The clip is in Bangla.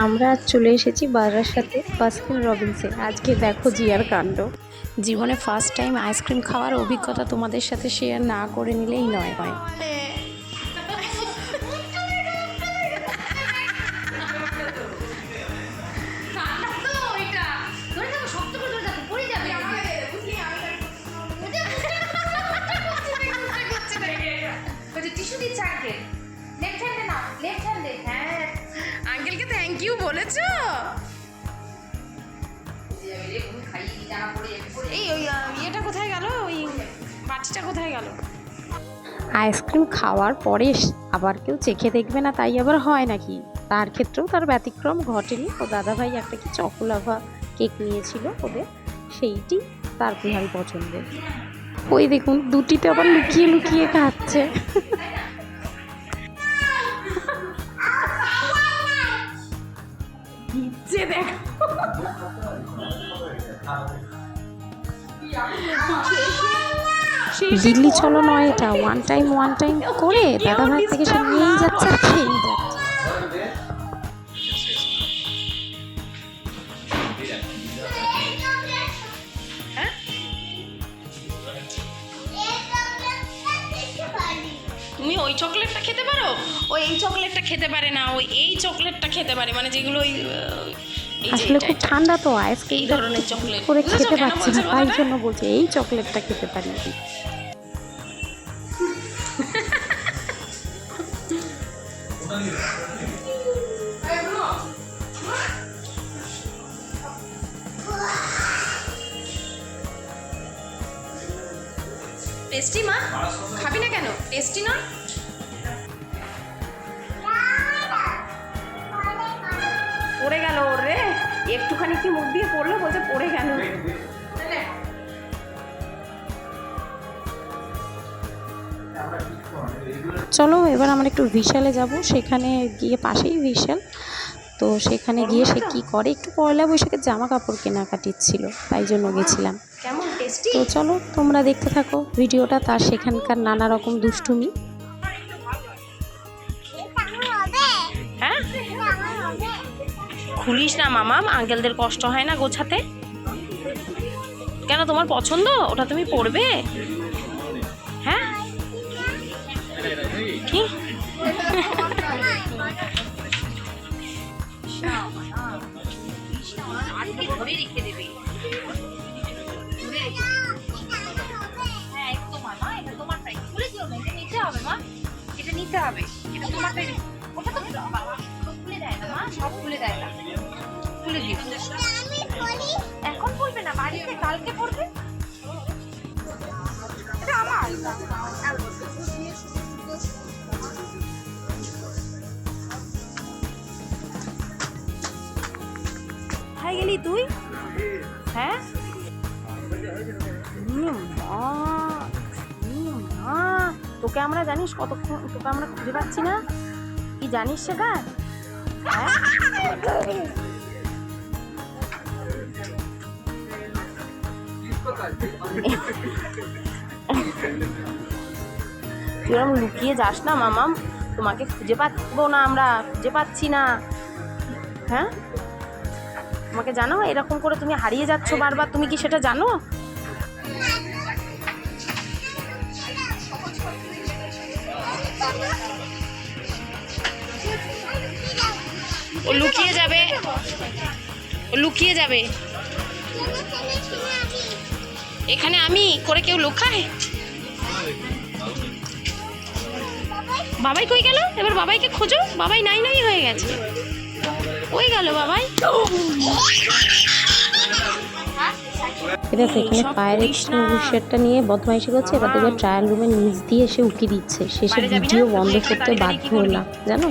আমরা আজ চলে এসেছি বারাসাতে বাস্কিন রবিন্সে। আজকে দেখো জিয়ার কাণ্ড। জীবনে ফার্স্ট টাইম আইসক্রিম খাওয়ার অভিজ্ঞতা তোমাদের সাথে শেয়ার না করে নিলেই নয়। আঙ্কেলকে থ্যাংক ইউ বলেছো? এই ওই ইয়েটা কোথায় গেল? ওই বাটিটা কোথায় গেল? আইসক্রিম খাওয়ার পরে আবার কেউ চেখে দেখবে না তাই আবার হয় নাকি? তার ক্ষেত্রেও তার ব্যতিক্রম ঘটেনি। ও দাদাভাই একটা কি চকোলাভা কেক নিয়েছিল ওদের, সেইটি তার বিহারি পছন্দের। ওই দেখুন দুটিতে আবার লুকিয়ে লুকিয়ে খাচ্ছে। দিল্লি চলো নয়, এটা ওয়ান টাইম করে দাদাভাই থেকে সে নিয়েই যাচ্ছে আর খেয়েই যাচ্ছে। তুমি ওই চকলেটটা খেতে পারো, ওই এই চকলেটটা খেতে পারে না, ওই এই চকলেটটা খেতে পারে, মানে যেগুলো ওই আসলে খুব ঠান্ডা তো আইসক্রিম এই ধরনের চকলেট করে খেতে পারছি না, তাই জন্য বলছি এই চকলেটটা খেতে পারি। টেস্টি মা, খাবি না কেন? টেস্টি না? পড়ে গেল রে, একটুখানি কি মুখ দিয়ে পড়লো, বলছে পড়ে গেল। চলো এবার আমরা একটু বিশালে যাব। সেখানে গিয়ে পাশেই বিশাল, তো সেখানে গিয়ে সে কি করে, একটু পয়লা বৈশাখের জামা কাপড় কেনাকাটির ছিল, তাই জন্য গেছিলাম। তো চলো তোমরা দেখতে থাকো ভিডিওটা, তার সেখানকার নানা রকম দুষ্টুমি। হ্যাঁ খুলিস না মামা, আঙ্কেলদের কষ্ট হয় না গোছাতে? কেন, তোমার পছন্দ ওটা, তুমি পরবে? হ্যাঁ কি রেখে দেবে? হ্যাঁ একদম মা, এটা তোমারটাই, খুলে দিও না, এটা নিতে হবে মা, এটা নিতে হবে, এটা তোমারটাই। ওটা তো খুলে দেয় না মা, সব খুলে দেয় না, খুলে দিও। এখন পড়বে না, বাড়িতে কালকে পড়বে। এটা আমার কোথায় গেলি তুই? হ্যাঁ তোকে আমরা জানিস কতক্ষণ, তোকে আমরা খুঁজে পাচ্ছি না, কি জানিস সেটা? হ্যাঁ তুই এরকম লুকিয়ে যাস না মামাম, তোমাকে খুঁজে পাবো না, আমরা খুঁজে পাচ্ছি না। হ্যাঁ তোমাকে জানো এরকম করে তুমি হারিয়ে যাচ্ছ বারবার, তুমি কি সেটা জানো? ও লুকিয়ে যাবে, ও লুকিয়ে যাবে। এখানে আমি করে কেউ লুকায়? বাবাই কই গেল? এবার বাবাইকে খোঁজো, বাবাই নাই হয়ে গেছে, ওই গেল বাবাই। এটা সেখানে ফায়ার এক্সটিংগুইশারটা নিয়ে বদমাইশি করছে, এবার দেখবে ট্রায়াল রুমের নিচ দিয়ে এসে উকি দিচ্ছে, শেষে ভিডিও বন্ধ করতে বাধ্য হলাম জানো।